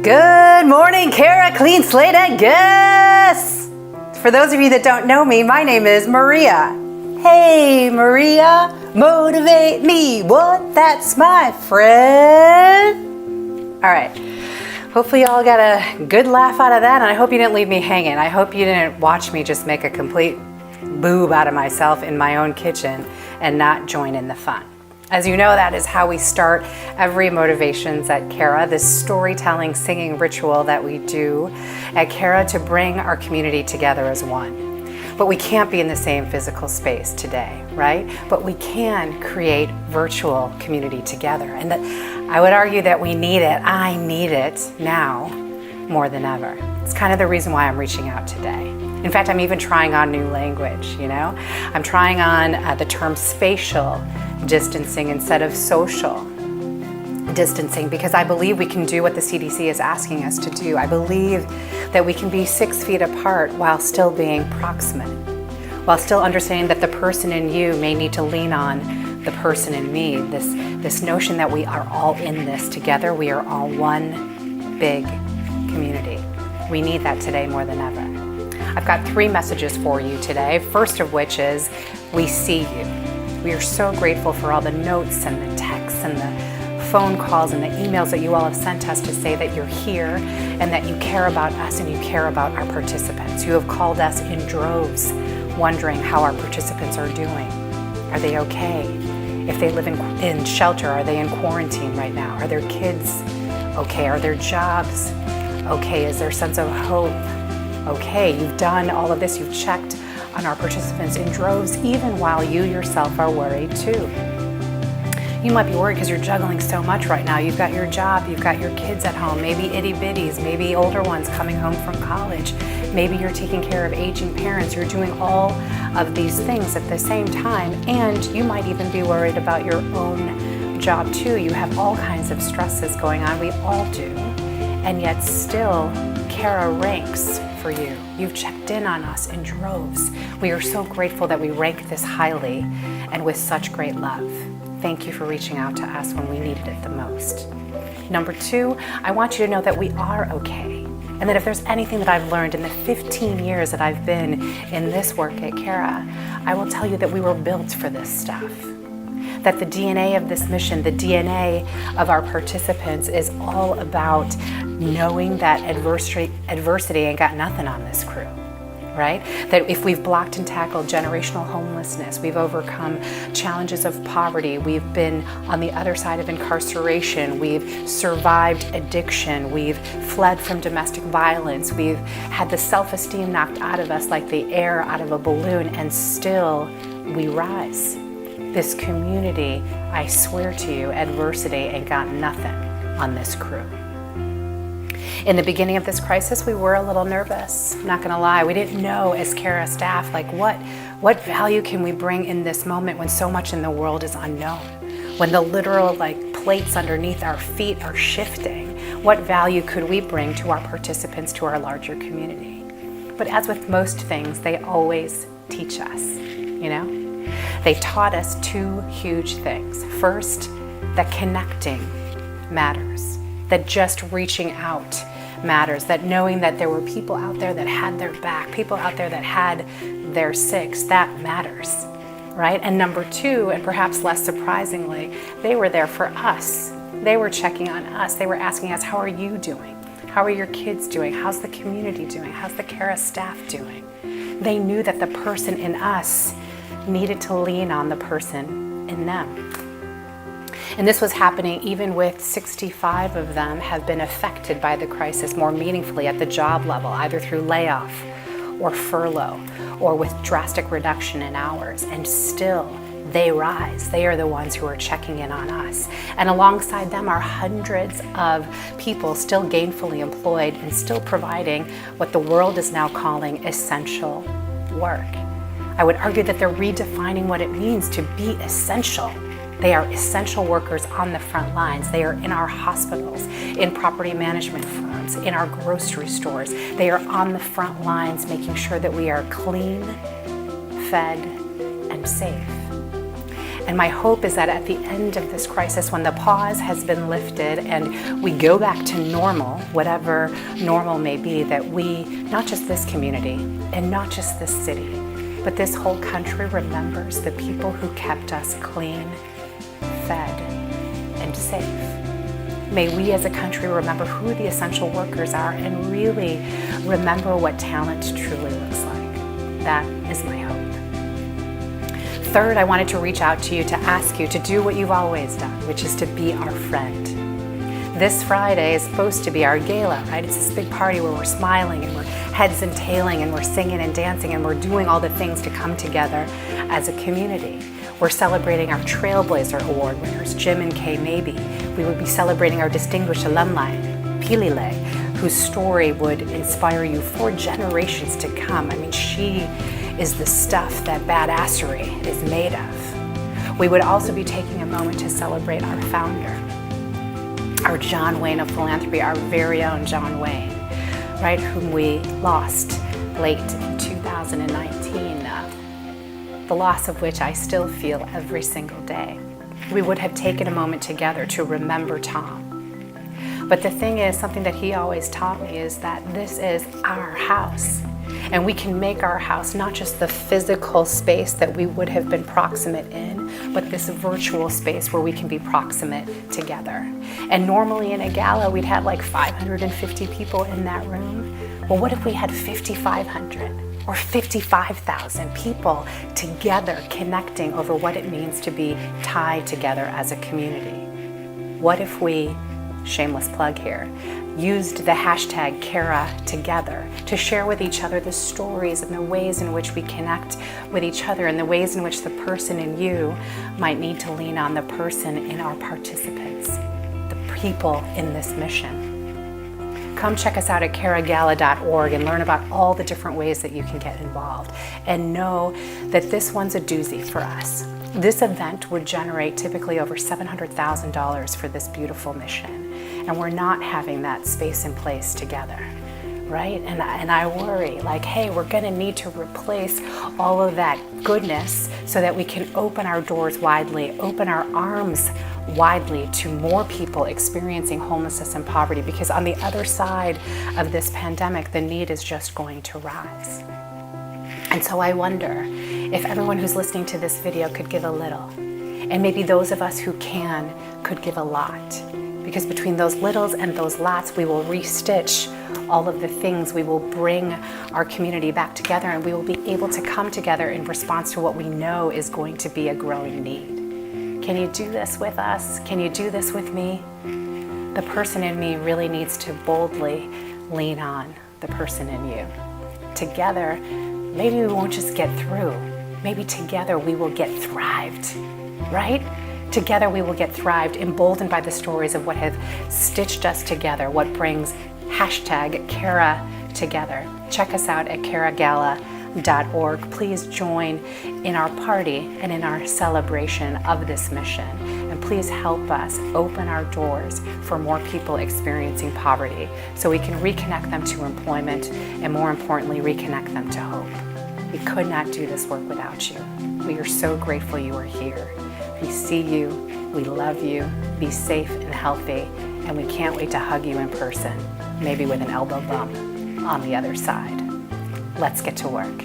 Good morning, Cara, clean slate and guess. For those of you that don't know me, my name is Maria. Hey, Maria, motivate me. What? That's my friend. All right. Hopefully y'all got a good laugh out of that, and I hope you didn't leave me hanging. I hope you didn't watch me just make a complete boob out of myself in my own kitchen and not join in the fun. As you know, that is how we start every Motivations at Cara, this storytelling, singing ritual that we do at Cara to bring our community together as one. But we can't be in the same physical space today, right? But we can create virtual community together. And that I would argue that we need it. I need it now more than ever. It's kind of the reason why I'm reaching out today. In fact, I'm even trying on new language, I'm trying on the term spatial distancing instead of social distancing, because I believe we can do what the CDC is asking us to do. I believe that we can be 6 feet apart while still being proximate, while still understanding that the person in you may need to lean on the person in me. This notion that we are all in this together, we are all one big community. We need that today more than ever. I've got 3 messages for you today. First of which is, we see you. We are so grateful for all the notes and the texts and the phone calls and the emails that you all have sent us to say that you're here and that you care about us and you care about our participants. You have called us in droves, wondering how our participants are doing. Are they okay? If they live in shelter, are they in quarantine right now? Are their kids okay? Are their jobs okay? Is there a sense of hope? Okay, you've done all of this, you've checked on our participants in droves, even while you yourself are worried too. You might be worried because you're juggling so much right now. You've got your job, you've got your kids at home, maybe itty bitties, maybe older ones coming home from college. Maybe you're taking care of aging parents. You're doing all of these things at the same time, and you might even be worried about your own job too. You have all kinds of stresses going on, we all do, and yet still Cara ranks for you. You've checked in on us in droves. We are so grateful that we rank this highly and with such great love. Thank you for reaching out to us when we needed it the most. Number 2, I want you to know that we are okay. And that if there's anything that I've learned in the 15 years that I've been in this work at Cara, I will tell you that we were built for this stuff. That the DNA of this mission, the DNA of our participants, is all about knowing that adversity ain't got nothing on this crew, right? That if we've blocked and tackled generational homelessness, we've overcome challenges of poverty, we've been on the other side of incarceration, we've survived addiction, we've fled from domestic violence, we've had the self-esteem knocked out of us like the air out of a balloon, and still we rise. This community, I swear to you, adversity ain't got nothing on this crew. In the beginning of this crisis, we were a little nervous, not gonna lie. We didn't know as Cara staff, like what value can we bring in this moment when so much in the world is unknown? When the literal plates underneath our feet are shifting, what value could we bring to our participants, to our larger community? But as with most things, they always teach us, They taught us 2 huge things. First, that connecting matters, that just reaching out matters, that knowing that there were people out there that had their back, people out there that had their 6, that matters, right? And number 2, and perhaps less surprisingly, they were there for us. They were checking on us. They were asking us, how are you doing? How are your kids doing? How's the community doing? How's the Cara staff doing? They knew that the person in us needed to lean on the person in them. And this was happening even with 65 of them have been affected by the crisis more meaningfully at the job level, either through layoff or furlough or with drastic reduction in hours. And still, they rise. They are the ones who are checking in on us. And alongside them are hundreds of people still gainfully employed and still providing what the world is now calling essential work. I would argue that they're redefining what it means to be essential. They are essential workers on the front lines. They are in our hospitals, in property management firms, in our grocery stores. They are on the front lines making sure that we are clean, fed, and safe. And my hope is that at the end of this crisis, when the pause has been lifted and we go back to normal, whatever normal may be, that we, not just this community and not just this city, but this whole country remembers the people who kept us clean, fed, and safe. May we as a country remember who the essential workers are and really remember what talent truly looks like. That is my hope. Third, I wanted to reach out to you to ask you to do what you've always done, which is to be our friend. This Friday is supposed to be our gala, right? It's this big party where we're smiling and we're heads and tailing and we're singing and dancing and we're doing all the things to come together as a community. We're celebrating our Trailblazer Award winners, Jim and Kay Maybe. We would be celebrating our distinguished alumni, Pilile, whose story would inspire you for generations to come. I mean, she is the stuff that badassery is made of. We would also be taking a moment to celebrate our founder, our John Wayne of philanthropy, our very own John Wayne, right, whom we lost late in 2019, the loss of which I still feel every single day. We would have taken a moment together to remember Tom. But the thing is, something that he always taught me is that this is our house. And we can make our house not just the physical space that we would have been proximate in, but this virtual space where we can be proximate together. And normally in a gala, we'd have like 550 people in that room. Well, what if we had 5,500 or 55,000 people together connecting over what it means to be tied together as a community? What if we, shameless plug here, used the hashtag Cara together to share with each other the stories and the ways in which we connect with each other and the ways in which the person in you might need to lean on the person in our participants, the people in this mission. Come check us out at caragala.org and learn about all the different ways that you can get involved. And know that this one's a doozy for us. This event would generate typically over $700,000 for this beautiful mission. And we're not having that space and place together, right? And I worry, like, hey, we're gonna need to replace all of that goodness so that we can open our doors widely, open our arms widely to more people experiencing homelessness and poverty, because on the other side of this pandemic, the need is just going to rise. And so I wonder if everyone who's listening to this video could give a little, and maybe those of us who can could give a lot. Because between those littles and those lots, we will restitch all of the things. We will bring our community back together, and we will be able to come together in response to what we know is going to be a growing need. Can you do this with us? Can you do this with me? The person in me really needs to boldly lean on the person in you. Together, maybe we won't just get through. Maybe together we will get thrived, right? Together we will get thrived, emboldened by the stories of what have stitched us together, what brings hashtag Cara together. Check us out at caragala.org. Please join in our party and in our celebration of this mission. And please help us open our doors for more people experiencing poverty so we can reconnect them to employment and, more importantly, reconnect them to hope. We could not do this work without you. We are so grateful you are here. We see you, we love you, be safe and healthy, and we can't wait to hug you in person, maybe with an elbow bump on the other side. Let's get to work.